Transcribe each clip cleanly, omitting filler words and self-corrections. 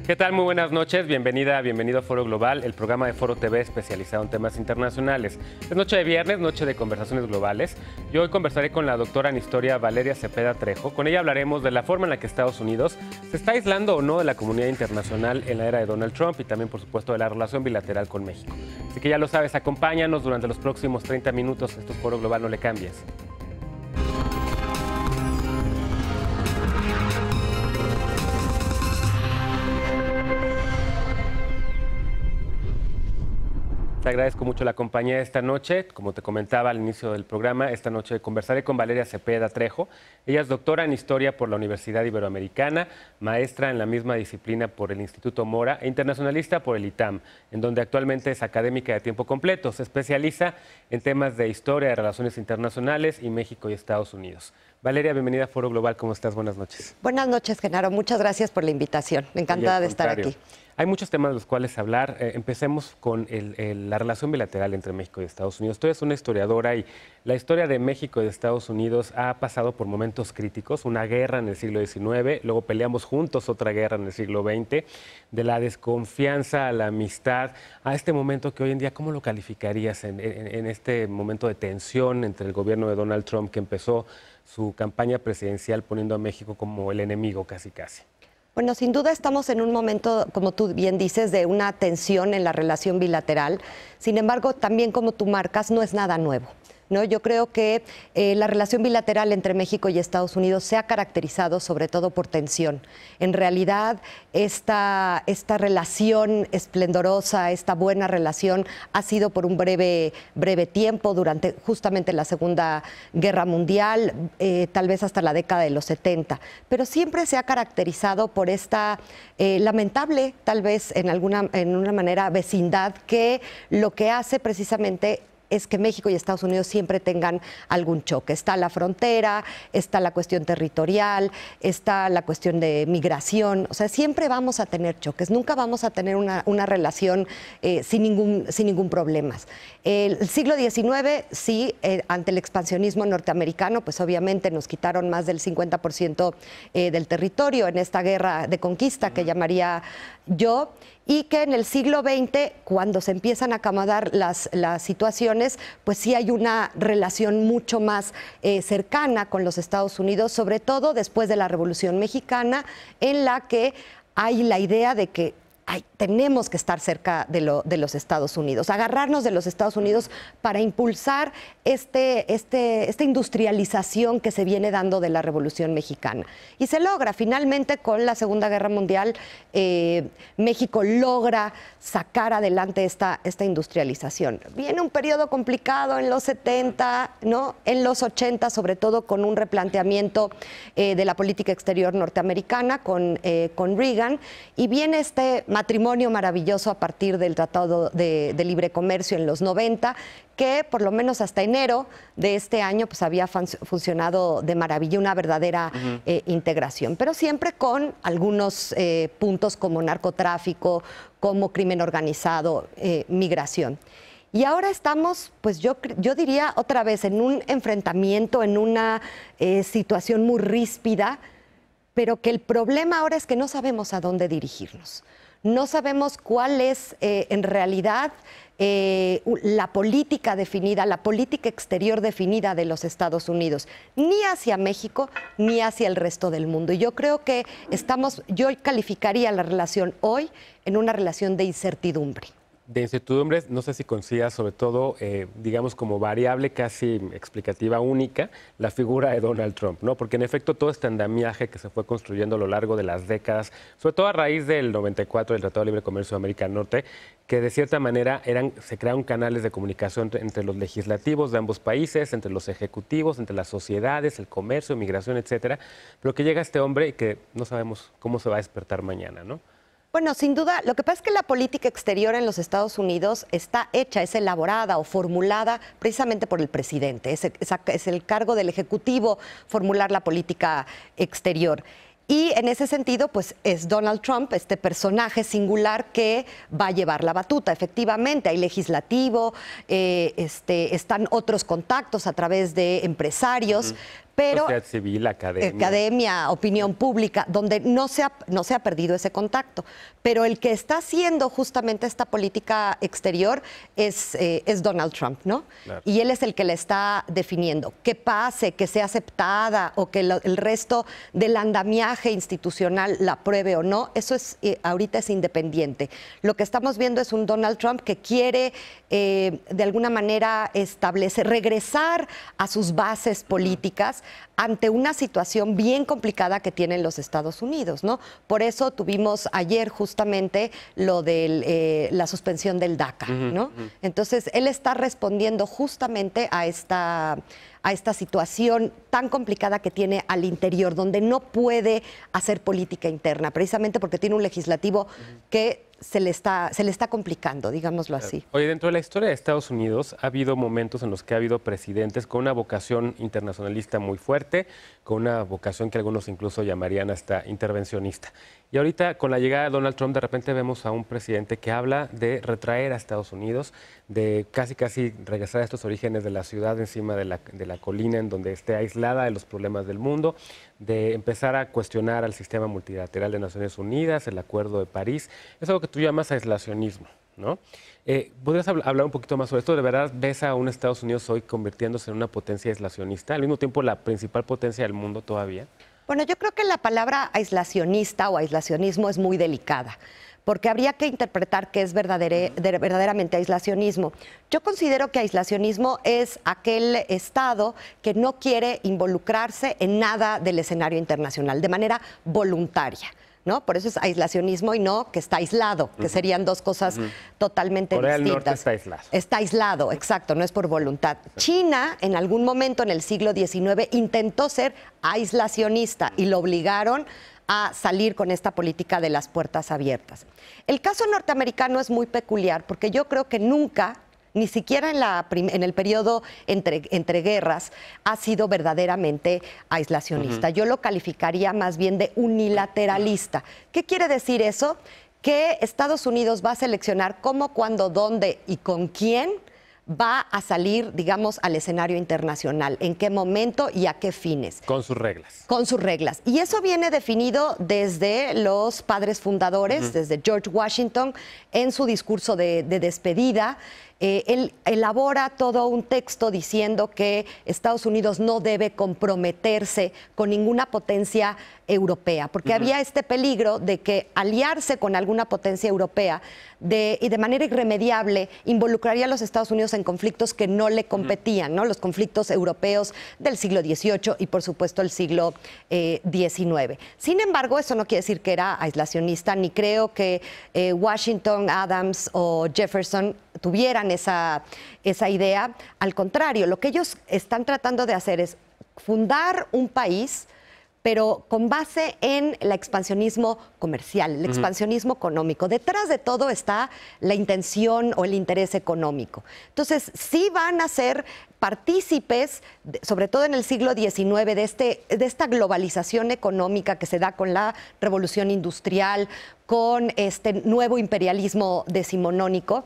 ¿Qué tal? Muy buenas noches. Bienvenido a Foro Global, el programa de Foro TV especializado en temas internacionales. Es noche de viernes, noche de conversaciones globales. Yo hoy conversaré con la doctora en historia Valeria Cepeda Trejo. Con ella hablaremos de la forma en la que Estados Unidos se está aislando o no de la comunidad internacional en la era de Donald Trump y también, por supuesto, de la relación bilateral con México. Así que ya lo sabes, acompáñanos durante los próximos 30 minutos. Esto es Foro Global, no le cambies. Te agradezco mucho la compañía esta noche. Como te comentaba al inicio del programa, esta noche conversaré con Valeria Cepeda Trejo. Ella es doctora en Historia por la Universidad Iberoamericana, maestra en la misma disciplina por el Instituto Mora e internacionalista por el ITAM, en donde actualmente es académica de tiempo completo. Se especializa en temas de historia, de relaciones internacionales y México y Estados Unidos. Valeria, bienvenida a Foro Global. ¿Cómo estás? Buenas noches. Buenas noches, Genaro. Muchas gracias por la invitación. Encantada de estar aquí. Hay muchos temas de los cuales hablar. Empecemos con la relación bilateral entre México y Estados Unidos. Tú eres una historiadora y la historia de México y de Estados Unidos ha pasado por momentos críticos. Una guerra en el siglo XIX, luego peleamos juntos otra guerra en el siglo XX, de la desconfianza a la amistad, a este momento que hoy en día, ¿cómo lo calificarías en este momento de tensión entre el gobierno de Donald Trump, que empezó su campaña presidencial poniendo a México como el enemigo casi? Bueno, sin duda estamos en un momento, como tú bien dices, de una tensión en la relación bilateral. Sin embargo, también como tú marcas, no es nada nuevo, ¿no? Yo creo que la relación bilateral entre México y Estados Unidos se ha caracterizado sobre todo por tensión. En realidad, esta relación esplendorosa, esta buena relación, ha sido por un breve tiempo, durante justamente la Segunda Guerra Mundial, tal vez hasta la década de los 70. Pero siempre se ha caracterizado por esta lamentable, tal vez en una manera, vecindad, que lo que hace precisamente es que México y Estados Unidos siempre tengan algún choque. Está la frontera, está la cuestión territorial, está la cuestión de migración. O sea, siempre vamos a tener choques, nunca vamos a tener una relación sin ningún problema. El siglo XIX, sí, ante el expansionismo norteamericano, pues obviamente nos quitaron más del 50% del territorio en esta guerra de conquista que llamaría yo, y que en el siglo XX, cuando se empiezan a acomodar las situaciones, pues sí hay una relación mucho más cercana con los Estados Unidos, sobre todo después de la Revolución Mexicana, en la que hay la idea de que tenemos que estar cerca de los Estados Unidos, agarrarnos de los Estados Unidos para impulsar esta industrialización que se viene dando de la Revolución Mexicana. Y se logra, finalmente, con la Segunda Guerra Mundial, México logra sacar adelante esta industrialización. Viene un periodo complicado en los 70, ¿no? En los 80, sobre todo con un replanteamiento de la política exterior norteamericana con Reagan, y viene este matrimonio maravilloso a partir del Tratado de Libre Comercio en los 90, que por lo menos hasta enero de este año pues había funcionado de maravilla, una verdadera integración, pero siempre con algunos puntos como narcotráfico, como crimen organizado, migración. Y ahora estamos, pues yo diría otra vez, en un enfrentamiento, en una situación muy ríspida, pero que el problema ahora es que no sabemos a dónde dirigirnos. No sabemos cuál es en realidad la política definida, la política exterior definida de los Estados Unidos, ni hacia México ni hacia el resto del mundo. Y yo creo que yo calificaría la relación hoy en una relación de incertidumbre. De incertidumbres, no sé si consideras sobre todo, digamos, como variable casi explicativa única, la figura de Donald Trump, ¿no? Porque en efecto todo este andamiaje que se fue construyendo a lo largo de las décadas, sobre todo a raíz del 94 del Tratado de Libre Comercio de América del Norte, que de cierta manera se crearon canales de comunicación entre los legislativos de ambos países, entre los ejecutivos, entre las sociedades, el comercio, migración, etcétera, pero que llega este hombre y que no sabemos cómo se va a despertar mañana, ¿no? Bueno, sin duda, lo que pasa es que la política exterior en los Estados Unidos está hecha, es elaborada o formulada precisamente por el presidente. Es el cargo del Ejecutivo formular la política exterior. Y en ese sentido, pues es Donald Trump, este personaje singular que va a llevar la batuta. Efectivamente, hay legislativo, están otros contactos a través de empresarios, pero sociedad civil, academia, opinión pública, donde no se ha perdido ese contacto. Pero el que está haciendo justamente esta política exterior es Donald Trump, ¿no? Claro. Y él es el que la está definiendo. Que pase, que sea aceptada o que el resto del andamiaje institucional la apruebe o no, eso es ahorita es independiente. Lo que estamos viendo es un Donald Trump que quiere de alguna manera regresar a sus bases políticas ante una situación bien complicada que tienen los Estados Unidos, ¿no? Por eso tuvimos ayer justamente lo de la suspensión del DACA, ¿no? Entonces, él está respondiendo justamente a esta situación tan complicada que tiene al interior, donde no puede hacer política interna, precisamente porque tiene un legislativo que se le está complicando, digámoslo así. Oye, dentro de la historia de Estados Unidos ha habido momentos en los que ha habido presidentes con una vocación internacionalista muy fuerte, con una vocación que algunos incluso llamarían hasta intervencionista. Y ahorita, con la llegada de Donald Trump, de repente vemos a un presidente que habla de retraer a Estados Unidos, de casi regresar a estos orígenes de la ciudad encima de la colina, en donde esté aislada de los problemas del mundo, de empezar a cuestionar al sistema multilateral de Naciones Unidas, el Acuerdo de París. Es algo que tú llamas aislacionismo, ¿no? ¿Podrías hablar un poquito más sobre esto? ¿De verdad ves a un Estados Unidos hoy convirtiéndose en una potencia aislacionista, al mismo tiempo la principal potencia del mundo todavía? Bueno, yo creo que la palabra aislacionista o aislacionismo es muy delicada, porque habría que interpretar qué es verdaderamente aislacionismo. Yo considero que aislacionismo es aquel Estado que no quiere involucrarse en nada del escenario internacional de manera voluntaria, ¿no? Por eso es aislacionismo y no que está aislado, que serían dos cosas totalmente Corea del distintas. Norte está aislado. Está aislado, exacto, no es por voluntad. China, en algún momento en el siglo XIX, intentó ser aislacionista y lo obligaron a salir con esta política de las puertas abiertas. El caso norteamericano es muy peculiar porque yo creo que nunca, ni siquiera en el periodo entre guerras, ha sido verdaderamente aislacionista. Yo lo calificaría más bien de unilateralista. ¿Qué quiere decir eso? Que Estados Unidos va a seleccionar cómo, cuándo, dónde y con quién va a salir, digamos, al escenario internacional, en qué momento y a qué fines. Con sus reglas. Con sus reglas. Y eso viene definido desde los padres fundadores, desde George Washington, en su discurso de despedida. Él elabora todo un texto diciendo que Estados Unidos no debe comprometerse con ninguna potencia europea, porque había este peligro de que aliarse con alguna potencia europea y de manera irremediable involucraría a los Estados Unidos en conflictos que no le competían, ¿no? Los conflictos europeos del siglo XVIII y, por supuesto, el siglo XIX. Sin embargo, eso no quiere decir que era aislacionista, ni creo que Washington, Adams o Jefferson tuvieran esa idea. Al contrario, lo que ellos están tratando de hacer es fundar un país, pero con base en el expansionismo comercial, el expansionismo económico. Detrás de todo está la intención o el interés económico. Entonces, sí van a ser partícipes, sobre todo en el siglo XIX, de esta globalización económica que se da con la revolución industrial, con este nuevo imperialismo decimonónico,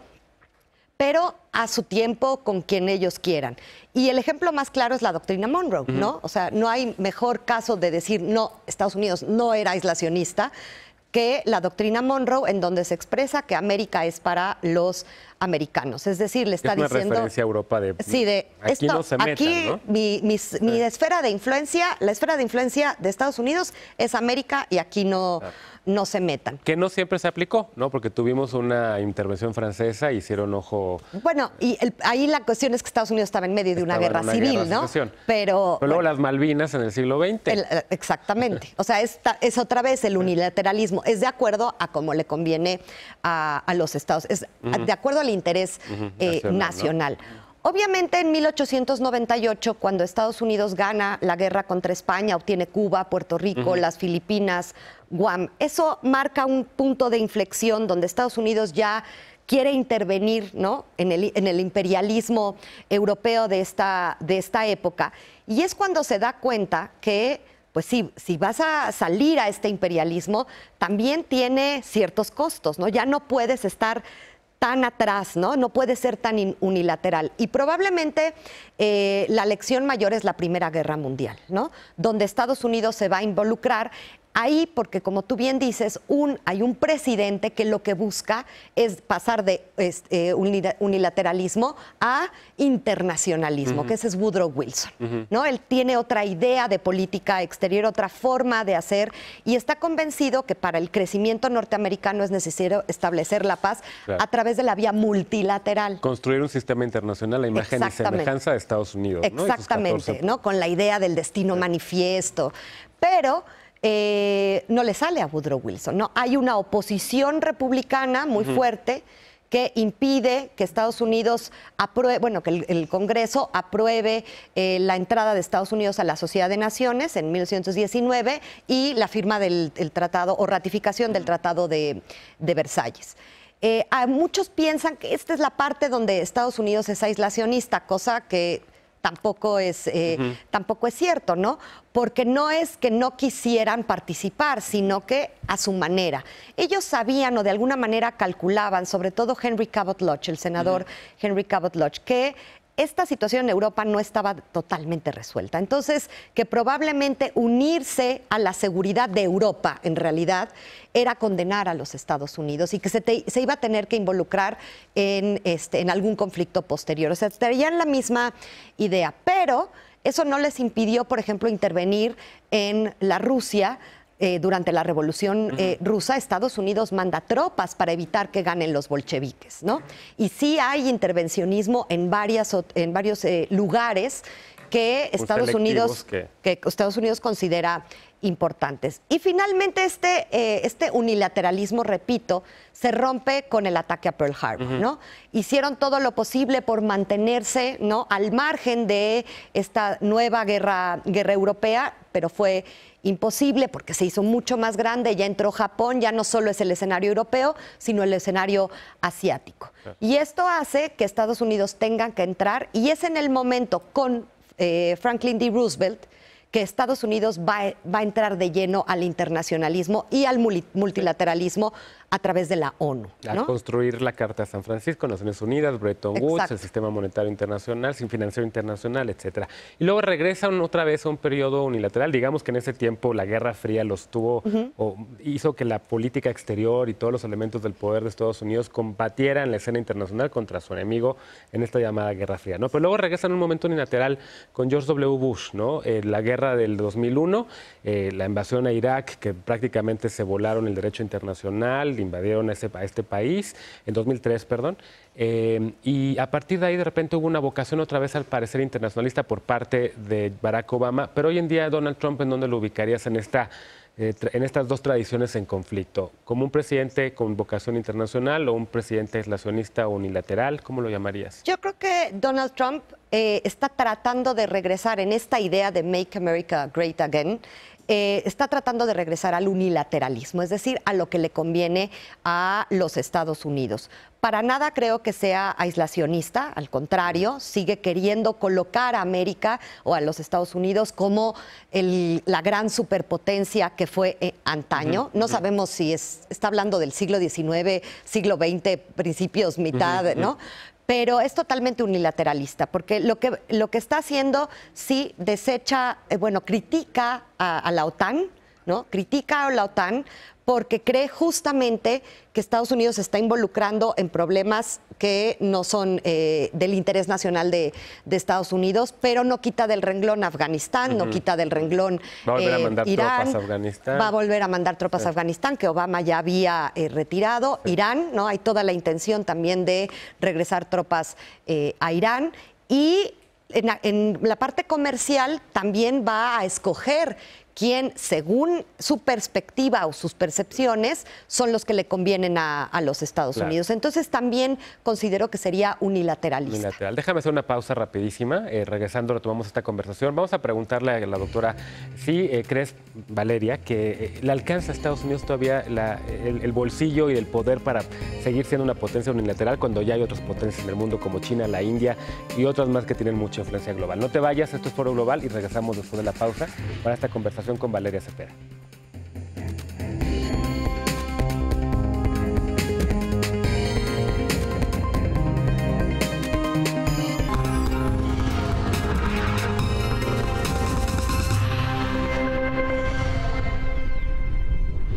pero a su tiempo, con quien ellos quieran. Y el ejemplo más claro es la doctrina Monroe, ¿no? O sea, no hay mejor caso de decir, no, Estados Unidos no era aislacionista, que la doctrina Monroe, en donde se expresa que América es para los americanos. Es decir, le está diciendo... Es una referencia a Europa de... Sí, de aquí esto, no se metan, aquí ¿no? mi esfera de influencia, la esfera de influencia de Estados Unidos es América y aquí no se metan. Que no siempre se aplicó, ¿no? Porque tuvimos una intervención francesa, hicieron ojo... Bueno, y ahí la cuestión es que Estados Unidos estaba en medio de una guerra civil, ¿no? Pero luego las Malvinas en el siglo XX. Exactamente. O sea, es otra vez el unilateralismo. Es de acuerdo a cómo le conviene a los estados. Es de acuerdo al interés nacional. ¿No? Obviamente, en 1898, cuando Estados Unidos gana la guerra contra España, obtiene Cuba, Puerto Rico, las Filipinas, Guam, eso marca un punto de inflexión donde Estados Unidos ya quiere intervenir, ¿no?, en el imperialismo europeo de esta época. Y es cuando se da cuenta que, pues sí, si vas a salir a este imperialismo, también tiene ciertos costos, ¿no? Ya no puedes estar tan atrás, ¿no? No puede ser tan unilateral. Y probablemente la lección mayor es la Primera Guerra Mundial, ¿no? Donde Estados Unidos se va a involucrar ahí porque, como tú bien dices, hay un presidente que lo que busca es pasar de unilateralismo a internacionalismo, que ese es Woodrow Wilson, ¿no? Él tiene otra idea de política exterior, otra forma de hacer, y está convencido que para el crecimiento norteamericano es necesario establecer la paz a través de la vía multilateral. Construir un sistema internacional a imagen y semejanza de Estados Unidos, ¿no? Exactamente, ¿no? Con la idea del destino manifiesto. Pero no le sale a Woodrow Wilson, ¿no? Hay una oposición republicana muy fuerte que impide que Estados Unidos apruebe, bueno, que el Congreso apruebe la entrada de Estados Unidos a la Sociedad de Naciones en 1919 y la firma del tratado o ratificación del Tratado de Versalles. Muchos piensan que esta es la parte donde Estados Unidos es aislacionista, cosa que tampoco es cierto, ¿no? Porque no es que no quisieran participar, sino que a su manera. Ellos sabían o de alguna manera calculaban, sobre todo Henry Cabot Lodge, el senador Henry Cabot Lodge, que esta situación en Europa no estaba totalmente resuelta. Entonces, que probablemente unirse a la seguridad de Europa, en realidad, era condenar a los Estados Unidos y que se iba a tener que involucrar en algún conflicto posterior. O sea, tenían la misma idea, pero eso no les impidió, por ejemplo, intervenir en la Rusia. Durante la Revolución Rusa, Estados Unidos manda tropas para evitar que ganen los bolcheviques, ¿no? Y sí hay intervencionismo en varios lugares que Estados Unidos considera importantes. Y finalmente este unilateralismo, repito, se rompe con el ataque a Pearl Harbor, ¿no? Hicieron todo lo posible por mantenerse, ¿no?, al margen de esta nueva guerra europea, pero fue imposible porque se hizo mucho más grande, ya entró Japón, ya no solo es el escenario europeo, sino el escenario asiático. Y esto hace que Estados Unidos tengan que entrar, y es en el momento con Franklin D. Roosevelt que Estados Unidos va a entrar de lleno al internacionalismo y al multilateralismo a través de la ONU, ¿no? A construir la Carta de San Francisco, Naciones Unidas, Bretton Woods, el Sistema Monetario Internacional, sin financiación internacional, etcétera. Y luego regresan otra vez a un periodo unilateral. Digamos que en ese tiempo la Guerra Fría los tuvo, o hizo que la política exterior y todos los elementos del poder de Estados Unidos combatieran la escena internacional contra su enemigo en esta llamada Guerra Fría, ¿no? Pero luego regresan a un momento unilateral con George W. Bush, ¿no? La guerra del 2001, la invasión a Irak, que prácticamente se volaron el derecho internacional, invadieron a este país, en 2003, perdón, y a partir de ahí de repente hubo una vocación otra vez al parecer internacionalista por parte de Barack Obama, pero hoy en día Donald Trump, ¿en dónde lo ubicarías en estas dos tradiciones en conflicto? ¿Como un presidente con vocación internacional o un presidente aislacionista o unilateral? ¿Cómo lo llamarías? Yo creo que Donald Trump está tratando de regresar en esta idea de Make America Great Again. Está tratando de regresar al unilateralismo, es decir, a lo que le conviene a los Estados Unidos. Para nada creo que sea aislacionista, al contrario, sigue queriendo colocar a América o a los Estados Unidos como la gran superpotencia que fue antaño. No sabemos si está hablando del siglo XIX, siglo XX, principios, mitad, ¿no? Pero es totalmente unilateralista, porque lo que está haciendo sí desecha, critica a la OTAN, ¿no? Critica a la OTAN porque cree justamente que Estados Unidos se está involucrando en problemas que no son del interés nacional de Estados Unidos, pero no quita del renglón Afganistán, no quita del renglón va a volver a mandar Irán, tropas a Afganistán. Va a volver a mandar tropas a Afganistán, que Obama ya había retirado. Irán, ¿no? Hay toda la intención también de regresar tropas a Irán. Y en la parte comercial también va a escoger quién, según su perspectiva o sus percepciones, son los que le convienen a los Estados Unidos. Entonces también considero que sería unilateralista. Unilateral. Déjame hacer una pausa rapidísima. Regresando, retomamos esta conversación. Vamos a preguntarle a la doctora si crees, Valeria, que le alcanza a Estados Unidos todavía el bolsillo y el poder para seguir siendo una potencia unilateral cuando ya hay otras potencias en el mundo como China, la India y otras más que tienen mucha influencia global. No te vayas, esto es Foro Global y regresamos después de la pausa para esta conversación con Valeria Cepeda.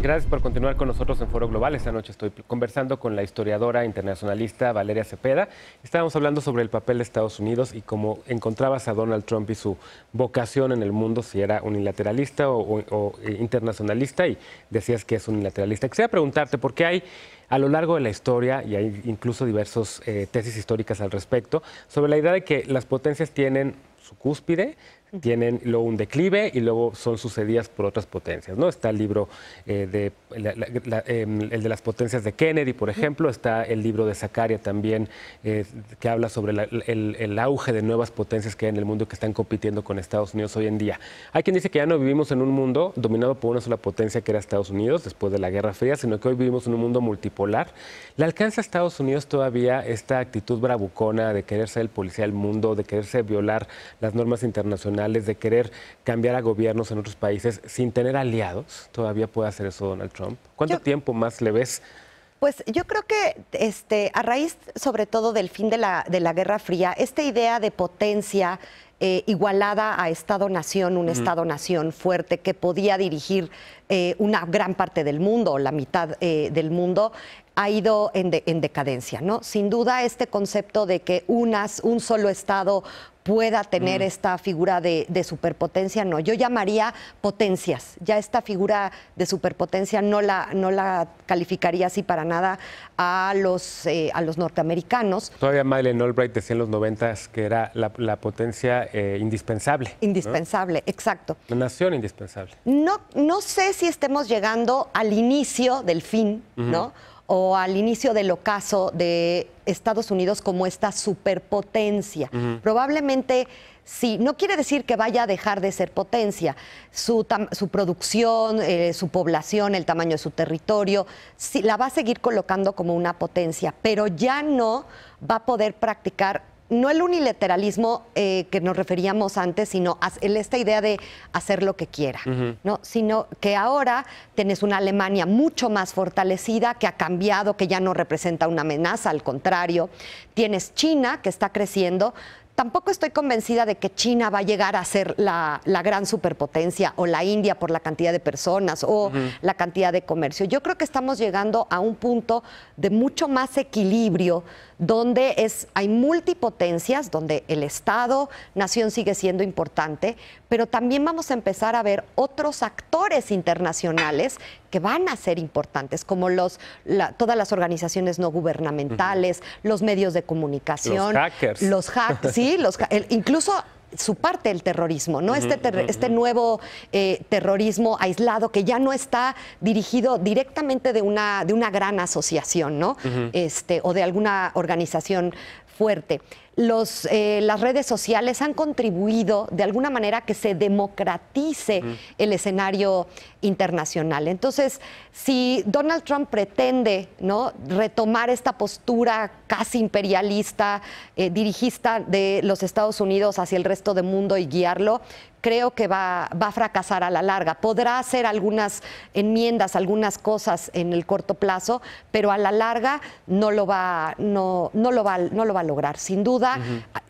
Gracias por continuar con nosotros en Foro Global. Esta noche estoy conversando con la historiadora internacionalista Valeria Cepeda. Estábamos hablando sobre el papel de Estados Unidos y cómo encontrabas a Donald Trump y su vocación en el mundo, si era unilateralista o internacionalista, y decías que es unilateralista. Quisiera preguntarte, por qué hay a lo largo de la historia, y hay incluso diversas tesis históricas al respecto, sobre la idea de que las potencias tienen su cúspide, tienen luego un declive y luego son sucedidas por otras potencias, ¿no? Está el libro el de las potencias de Kennedy, por ejemplo. Está el libro de Zakaria también, que habla sobre el auge de nuevas potencias que hay en el mundo que están compitiendo con Estados Unidos hoy en día. Hay quien dice que ya no vivimos en un mundo dominado por una sola potencia, que era Estados Unidos después de la Guerra Fría, sino que hoy vivimos en un mundo multipolar. ¿Le alcanza a Estados Unidos todavía esta actitud bravucona de querer ser el policía del mundo, de quererse violar las normas internacionales, de querer cambiar a gobiernos en otros países sin tener aliados? ¿Todavía puede hacer eso Donald Trump? ¿Cuánto tiempo más le ves? Pues yo creo que a raíz sobre todo del fin de la Guerra Fría, esta idea de potencia igualada a Estado-nación, un Estado-nación fuerte que podía dirigir una gran parte del mundo, o la mitad del mundo, ha ido en decadencia, ¿no? Sin duda, este concepto de que un solo Estado pueda tener esta figura de superpotencia, no. Yo llamaría potencias. Ya esta figura de superpotencia no la calificaría así para nada a los norteamericanos. Todavía Madeleine Albright decía en los 90s que era la potencia indispensable. Indispensable, ¿no? Exacto. La nación indispensable. No sé si estemos llegando al inicio del fin, ¿no? O al inicio del ocaso de Estados Unidos como esta superpotencia. Probablemente sí. No quiere decir que vaya a dejar de ser potencia. Su producción, su población, el tamaño de su territorio, sí, la va a seguir colocando como una potencia, pero ya no va a poder practicar no el unilateralismo que nos referíamos antes, sino esta idea de hacer lo que quiera, ¿no? Sino que ahora tienes una Alemania mucho más fortalecida, que ha cambiado, que ya no representa una amenaza, al contrario. Tienes China, que está creciendo. Tampoco estoy convencida de que China va a llegar a ser la gran superpotencia, o la India por la cantidad de personas o la cantidad de comercio. Yo creo que estamos llegando a un punto de mucho más equilibrio, donde hay multipotencias, donde el Estado-nación sigue siendo importante, pero también vamos a empezar a ver otros actores internacionales que van a ser importantes, como todas las organizaciones no gubernamentales, los medios de comunicación, los hackers. Sí, incluso su parte del terrorismo, ¿no? Este nuevo terrorismo aislado, que ya no está dirigido directamente de una gran asociación, ¿no? O de alguna organización fuerte. Las redes sociales han contribuido de alguna manera a que se democratice el escenario internacional. Entonces, si Donald Trump pretende, ¿no?, retomar esta postura casi imperialista, dirigista de los Estados Unidos hacia el resto del mundo y guiarlo, creo que va a fracasar a la larga. Podrá hacer algunas enmiendas, algunas cosas en el corto plazo, pero a la larga no lo va a lograr. Sin duda,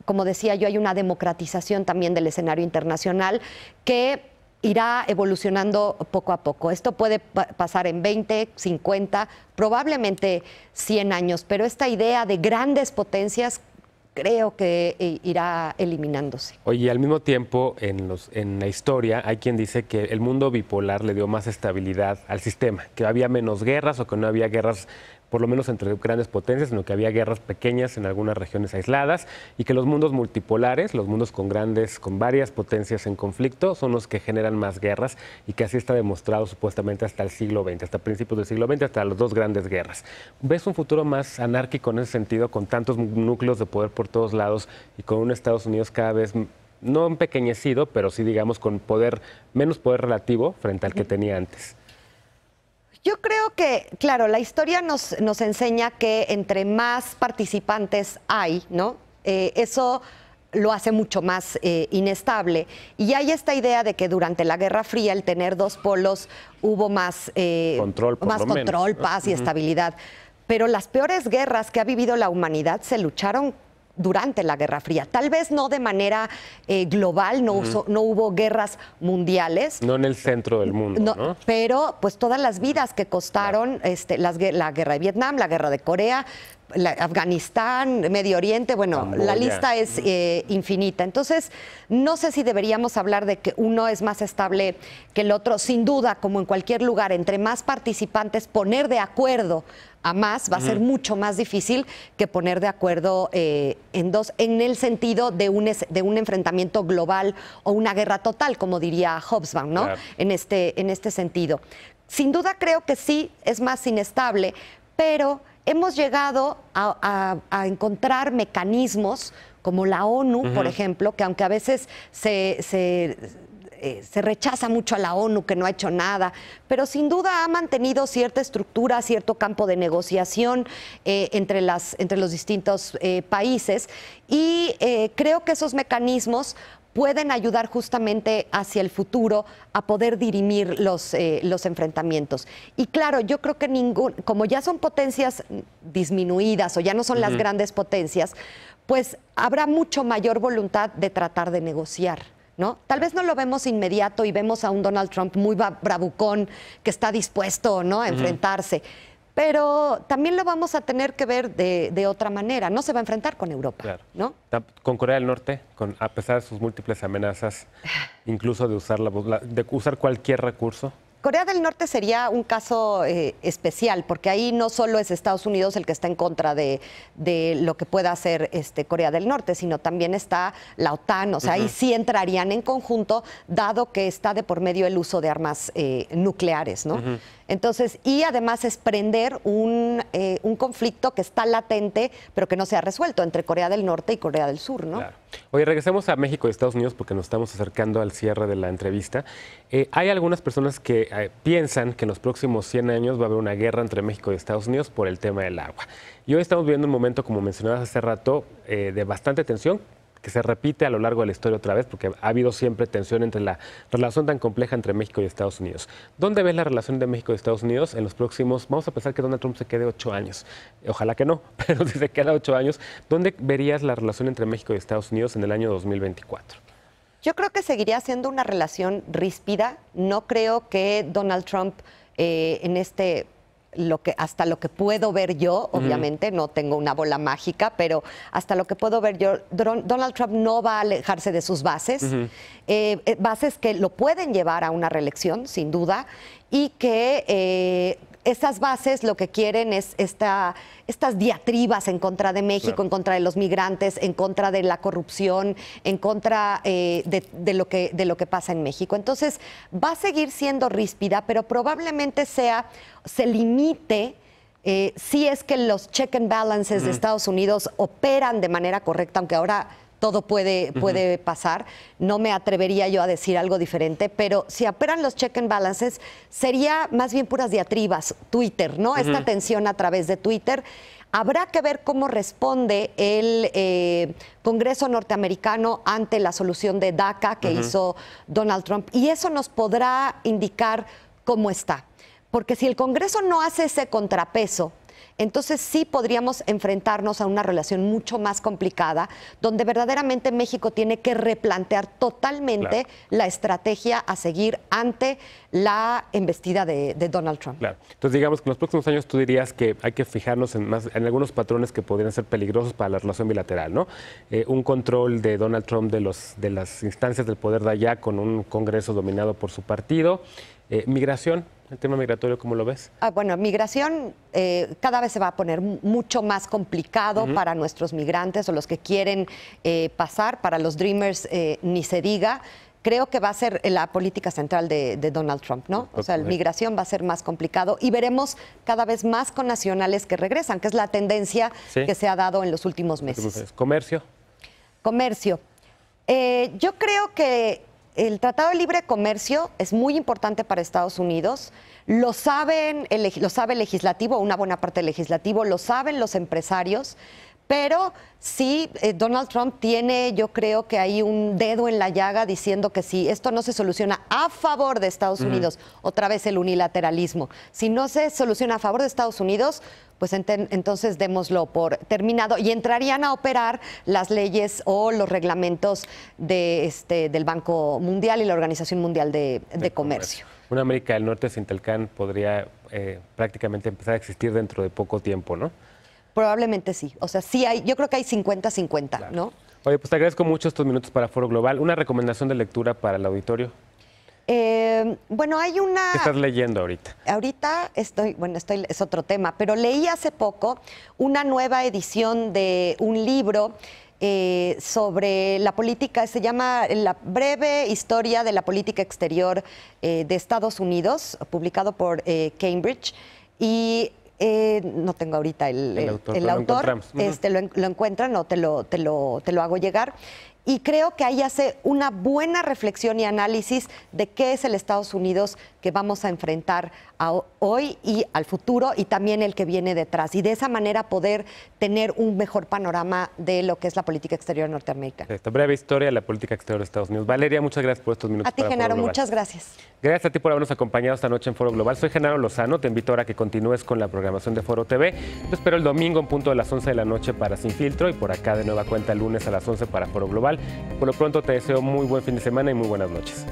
como decía yo, hay una democratización también del escenario internacional que irá evolucionando poco a poco. Esto puede pasar en 20, 50, probablemente 100 años, pero esta idea de grandes potencias creo que irá eliminándose. Oye, al mismo tiempo, en la historia hay quien dice que el mundo bipolar le dio más estabilidad al sistema, que había menos guerras, o que no había guerras por lo menos entre grandes potencias, sino que había guerras pequeñas en algunas regiones aisladas, y que los mundos multipolares, los mundos con varias potencias en conflicto, son los que generan más guerras, y que así está demostrado supuestamente hasta el siglo XX, hasta principios del siglo XX, hasta las dos grandes guerras. ¿Ves un futuro más anárquico en ese sentido, con tantos núcleos de poder por todos lados y con un Estados Unidos cada vez no empequeñecido, pero sí, digamos, con menos poder relativo frente al que tenía antes? Yo creo que, claro, la historia nos enseña que entre más participantes hay, ¿no? Eso lo hace mucho más inestable. Y hay esta idea de que durante la Guerra Fría, el tener dos polos, hubo más control, paz y estabilidad. Pero las peores guerras que ha vivido la humanidad se lucharon durante la Guerra Fría. Tal vez no de manera global, no hubo guerras mundiales. No en el centro del mundo, ¿no? Pero pues todas las vidas que costaron la guerra de Vietnam, la guerra de Corea, Afganistán, Medio Oriente, bueno, Camboya. La lista es infinita. Entonces, no sé si deberíamos hablar de que uno es más estable que el otro. Sin duda, como en cualquier lugar, entre más participantes, poner de acuerdo a más va a ser mucho más difícil que poner de acuerdo en dos, en el sentido de un enfrentamiento global o una guerra total, como diría Hobsbawm, ¿no? Claro. En este sentido. Sin duda creo que sí es más inestable, pero hemos llegado a encontrar mecanismos como la ONU, por ejemplo, que aunque a veces se rechaza mucho a la ONU, que no ha hecho nada, pero sin duda ha mantenido cierta estructura, cierto campo de negociación entre los distintos países, y creo que esos mecanismos pueden ayudar justamente hacia el futuro a poder dirimir los enfrentamientos. Y claro, yo creo que como ya son potencias disminuidas o ya no son las grandes potencias, pues habrá mucho mayor voluntad de tratar de negociar, ¿no? Tal vez no lo vemos inmediato y vemos a un Donald Trump muy bravucón que está dispuesto, ¿no?, a enfrentarse. Pero también lo vamos a tener que ver de otra manera. No se va a enfrentar con Europa, Claro. ¿no? Con Corea del Norte, a pesar de sus múltiples amenazas, incluso de usar cualquier recurso. Corea del Norte sería un caso especial, porque ahí no solo es Estados Unidos el que está en contra de lo que pueda hacer Corea del Norte, sino también está la OTAN. O sea, ahí sí entrarían en conjunto, dado que está de por medio el uso de armas nucleares, ¿no? Entonces, y además es prender un conflicto que está latente, pero que no se ha resuelto entre Corea del Norte y Corea del Sur, ¿no? Claro. Oye, regresemos a México y Estados Unidos porque nos estamos acercando al cierre de la entrevista. Hay algunas personas que piensan que en los próximos 100 años va a haber una guerra entre México y Estados Unidos por el tema del agua. Y hoy estamos viviendo un momento, como mencionabas hace rato, de bastante tensión, que se repite a lo largo de la historia otra vez, porque ha habido siempre tensión entre la relación tan compleja entre México y Estados Unidos. ¿Dónde ves la relación de México y Estados Unidos en los próximos, vamos a pensar que Donald Trump se quede 8 años, ojalá que no, pero si se queda 8 años, ¿dónde verías la relación entre México y Estados Unidos en el año 2024? Yo creo que seguiría siendo una relación ríspida. No creo que Donald Trump hasta lo que puedo ver yo, obviamente, no tengo una bola mágica, pero hasta lo que puedo ver yo, Donald Trump no va a alejarse de sus bases, bases que lo pueden llevar a una reelección, sin duda, y que esas bases lo que quieren es estas diatribas en contra de México, claro, en contra de los migrantes, en contra de la corrupción, en contra de lo que pasa en México. Entonces, va a seguir siendo ríspida, pero probablemente se limite si es que los check and balances de Estados Unidos operan de manera correcta, aunque ahora todo puede pasar. No me atrevería yo a decir algo diferente, pero si operan los check and balances, sería más bien puras diatribas, Twitter, ¿no? Esta tensión a través de Twitter. Habrá que ver cómo responde el Congreso norteamericano ante la solución de DACA que hizo Donald Trump, y eso nos podrá indicar cómo está. Porque si el Congreso no hace ese contrapeso, entonces sí podríamos enfrentarnos a una relación mucho más complicada, donde verdaderamente México tiene que replantear totalmente la estrategia a seguir ante la embestida de Donald Trump. Claro. Entonces, digamos que en los próximos años tú dirías que hay que fijarnos en algunos patrones que podrían ser peligrosos para la relación bilateral, ¿no? Un control de Donald Trump de las instancias del poder de allá con un Congreso dominado por su partido. Migración. ¿El tema migratorio cómo lo ves? Bueno, migración cada vez se va a poner mucho más complicado para nuestros migrantes o los que quieren pasar, para los Dreamers ni se diga. Creo que va a ser la política central de Donald Trump, ¿no? O sea, la migración va a ser más complicado y veremos cada vez más connacionales que regresan, que es la tendencia que se ha dado en los últimos meses. ¿Comercio? Comercio. Yo creo que el Tratado de Libre Comercio es muy importante para Estados Unidos. Lo sabe el legislativo, una buena parte del legislativo, lo saben los empresarios, Pero sí, Donald Trump tiene, yo creo que hay un dedo en la llaga diciendo que si esto no se soluciona a favor de Estados Unidos, otra vez el unilateralismo, si no se soluciona a favor de Estados Unidos, pues entonces démoslo por terminado y entrarían a operar las leyes o los reglamentos del Banco Mundial y la Organización Mundial de Comercio. Una América del Norte sin Telcán podría prácticamente empezar a existir dentro de poco tiempo, ¿no? Probablemente sí. O sea, sí hay, yo creo que hay 50-50, claro, ¿no? Oye, pues te agradezco mucho estos minutos para Foro Global. ¿Una recomendación de lectura para el auditorio? Bueno, hay una... ¿Qué estás leyendo ahorita? Ahorita es otro tema, pero leí hace poco una nueva edición de un libro sobre la política, se llama La breve historia de la política exterior de Estados Unidos, publicado por Cambridge, y no tengo ahorita el autor, lo encuentran o te lo hago llegar. Y creo que ahí hace una buena reflexión y análisis de qué es el Estados Unidos que vamos a enfrentar hoy y al futuro, y también el que viene detrás. Y de esa manera poder tener un mejor panorama de lo que es la política exterior norteamericana. Esta breve historia de la política exterior de Estados Unidos. Valeria, muchas gracias por estos minutos. A ti, Genaro, muchas gracias. Gracias a ti por habernos acompañado esta noche en Foro Global. Soy Genaro Lozano. Te invito ahora a que continúes con la programación de Foro TV. Te espero el domingo en punto de las 11 de la noche para Sin Filtro, y por acá de nueva cuenta el lunes a las 11 para Foro Global. Por lo pronto te deseo muy buen fin de semana y muy buenas noches.